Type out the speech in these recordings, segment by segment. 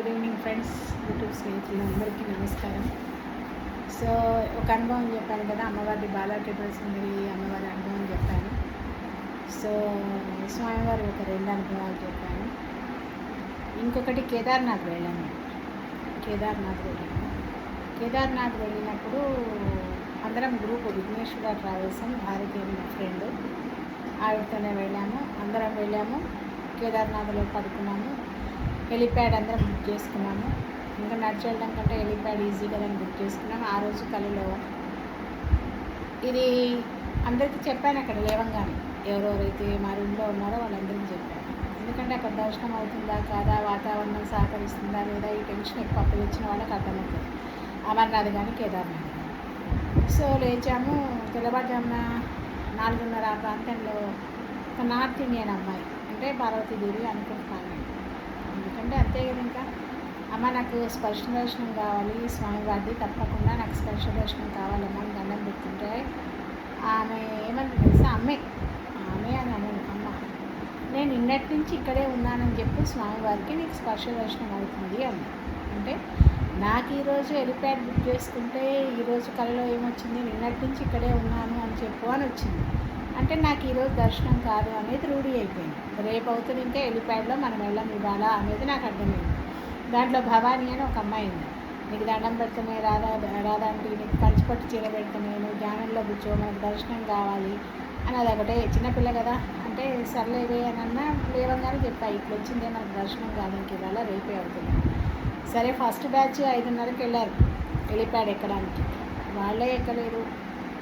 Good evening friends, YouTube స్నేహితులందరికీ నమస్కారం. So ఒక అనుభవం చెప్పాను కదా, అమ్మవారి బాలా ట్రిపుల్ సుందరి అమ్మవారి అనుభవం చెప్పాను. సో స్వామివారి ఒక 2 అనుభవాలు చెప్పాను. ఇంకొకటి కేదార్నాథ్ వెళ్ళాను. కేదార్నాథ్ వెళ్ళినప్పుడు అందరం గ్రూప్ విఘ్నేశ్వర ట్రావెల్స్ అని భారతి మా ఫ్రెండ్, ఆవిడతోనే వెళ్ళాము. అందరం వెళ్ళాము. కేదార్నాథ్లో పడుకున్నాము. హెలిప్యాడ్ అందరం బుక్ చేసుకున్నాము. ఇంకా నడిచి వెళ్ళడం కంటే హెలిప్యాడ్ ఈజీ కదా అని బుక్ చేసుకున్నాము. ఆ రోజు కళలో ఇది అందరికీ చెప్పాను. అక్కడ లేవంగానే ఎవరెవరైతే మా రూమ్లో ఉన్నారో వాళ్ళందరికీ చెప్పాను. ఎందుకంటే అక్కడ దర్శనం అవుతుందా కాదా, వాతావరణం సహకరిస్తుందా లేదా, ఈ టెన్షన్ ఎక్కువ అప్పు తెచ్చిన వాళ్ళకి అర్థమవుతుంది. అమర్నాథ్ కానీ కేదార్నాథ్. సో లేచాము. తెల్లవారుజామున 4:30 ఆ ప్రాంతంలో ఒక నార్త్ ఇండియన్ అమ్మాయి, అంటే పార్వతీదేవి అనుకుంటున్నాను. ఎందుకంటే అంతే కదా, ఇంకా అమ్మ నాకు స్పర్శ దర్శనం కావాలి స్వామివారిది, తప్పకుండా నాకు స్పర్శ దర్శనం కావాలమ్మా అని దండం పెడుతుంటే ఆమె ఏమని తెలుసా, ఆమె అని అన్నాను, అమ్మ నేను నిన్నటి నుంచి ఇక్కడే ఉన్నానని చెప్పు స్వామివారికి, నీకు స్పర్శ దర్శనం అవుతుంది అని. అంటే నాకు ఈరోజు హెలిప్యాడ్ బుక్ చేసుకుంటే ఈరోజు కళలో ఏమొచ్చింది, నిన్నటి నుంచి ఇక్కడే ఉన్నాను అని చెప్పు అని వచ్చింది. అంటే నాకు ఈరోజు దర్శనం కాదు అనేది రూఢి అయిపోయింది. రేపు అవుతుంది ఇంకా హెలిప్యాడ్లో మనం వెళ్ళం ఇవ్వాలా అనేది నాకు అర్థమైంది. దాంట్లో భవానీ అని ఒక అమ్మాయి ఉంది. నీకు దండం పెడితేనే రాదంటే నీకు పంచిపట్టు చీర పెడితేనే నువ్వు జ్ఞానంలో కూర్చో, మనకు దర్శనం కావాలి అని. అది ఒకటే చిన్నపిల్ల కదా అంటే సర్లేవే అని అన్నా లేవంగానే చెప్పాయి, ఇట్లా వచ్చిందే మనకు దర్శనం కాదు ఇంక ఇవాళ రేపే అవుతుంది. సరే ఫస్ట్ బ్యాచ్ 5:30కి వెళ్ళారు హెలిప్యాడ్ ఎక్కడానికి, వాళ్ళే ఎక్కలేదు.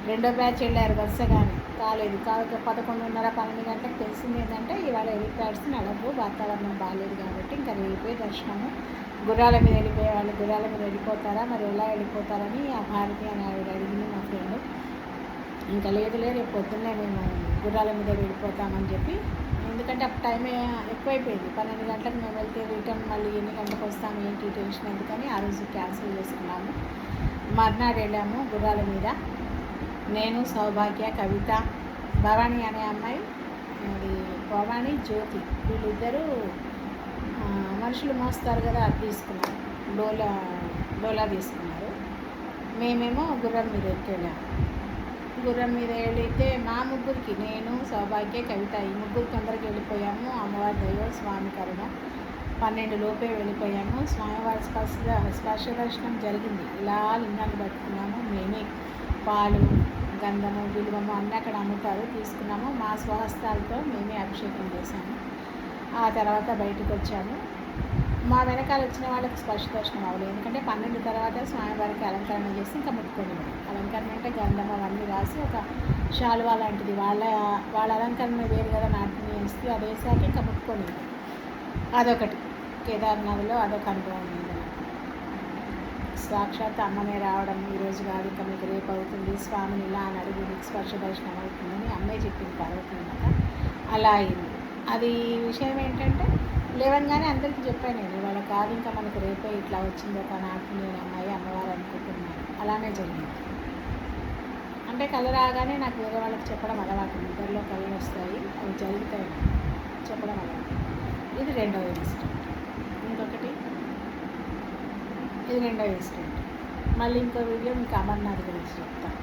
రెండో బ్యాచ్ వెళ్ళారు వరుసగానే, కాలేదు. 11:30 12 గంటలకు తెలిసింది ఏంటంటే ఇవాళ హెలిప్యాడ్స్ నడవు, వాతావరణం బాగాలేదు కాబట్టి ఇంకా రేపే దర్శనము. గుర్రాల మీద వెళ్ళిపోయే వాళ్ళు గుర్రాల మీద వెళ్ళిపోతారా, మరి ఎలా వెళ్ళిపోతారని ఆ భారతి అని ఆవిడ అడిగింది మా ఫ్రెండ్. ఇంకా లేదు రేపు పొద్దున్నే మేము గుర్రాల మీద వెళ్ళిపోతామని చెప్పి, ఎందుకంటే అప్పుడు టైం ఎక్కువైపోయింది. 12 గంటలకు మేము వెళ్తే రిటర్న్ మళ్ళీ ఎన్ని గంటలకు వస్తాము ఏంటి టెన్షన్ ఎందుకని ఆ రోజు క్యాన్సిల్ చేసుకున్నాము. మర్నాడు వెళ్ళాము గుర్రాల మీద. నేను, సౌభాగ్య, కవిత, భవానీ అనే అమ్మాయి, అది భవానీ, జ్యోతి, వీళ్ళిద్దరూ మనుషులు మోస్తారు కదా అది తీసుకున్నారు, డోలా తీసుకున్నారు. మేమేమో గుర్రం మీద వెళ్ళాము. గుర్రం మీద వెళితే మా ముగ్గురికి, నేను, సౌభాగ్య, కవిత, ఈ ముగ్గురు తొందరగా వెళ్ళిపోయాము. అమ్మవారి దైవ స్వామి కరుణ 12 లోపే వెళ్ళిపోయాము. స్వామివారి స్పర్శ దర్శనం జరిగింది. ఇలా లింగాన్ని పట్టుకున్నాము. మేమే పాలు, గంధము, బిల్వము అన్నీ అక్కడ అమ్ముతారు, తీసుకున్నాము. మా స్వహస్తాలతో మేమే అభిషేకం చేశాము. ఆ తర్వాత బయటకు వచ్చాము. మా వెనకాల వచ్చిన వాళ్ళకి స్పర్శ దర్శనం అవ్వలేదు. ఎందుకంటే 12 తర్వాత స్వామివారికి అలంకరణ చేసి ఇంకా ముట్టుకొని, అలంకరణ అంటే గంధం అవన్నీ రాసి ఒక శాలువా లాంటిది, వాళ్ళ అలంకరణ వేరు కదా నాటిని వేస్తే అది వేసాక ఇంకా ముట్టుకొని. అదొకటి కేదార్నాథ్లో అదొక అనుభవం ఉంది. సాక్షాత్ అమ్మనే రావడం, ఈరోజు కాదు ఇంకా మీకు రేపు అవుతుంది, స్వామిని ఇలా అని అడిగి మీకు స్పర్శ దర్శనం అవుతుందని అమ్మాయి చెప్పింది పార్వతి అన్నమాట. అలా అయింది. అది విషయం ఏంటంటే లేవంగానే అందరికీ చెప్పాను నేను, ఇవాళ కాదు ఇంకా మనకు రేపే ఇట్లా వచ్చింది ఒక నాకు నేను అమ్మాయి అమ్మవారు అనుకుంటున్నాను. అలానే జరిగింది. అంటే కళ రాగానే నాకు వేరే వాళ్ళకి చెప్పడం అలవాటు. నిద్రలో కళలు వస్తాయి, అవి జరుగుతాయి చెప్పడం అలవాటు. ఇది రెండవ ఇన్సిడెంట్. ఇంకొకటి ఇది రెండవ ఇన్సిడెంట్. మళ్ళీ ఇంకో వీడియో మీకు అమర్నాథ్ గురించి చెప్తాను.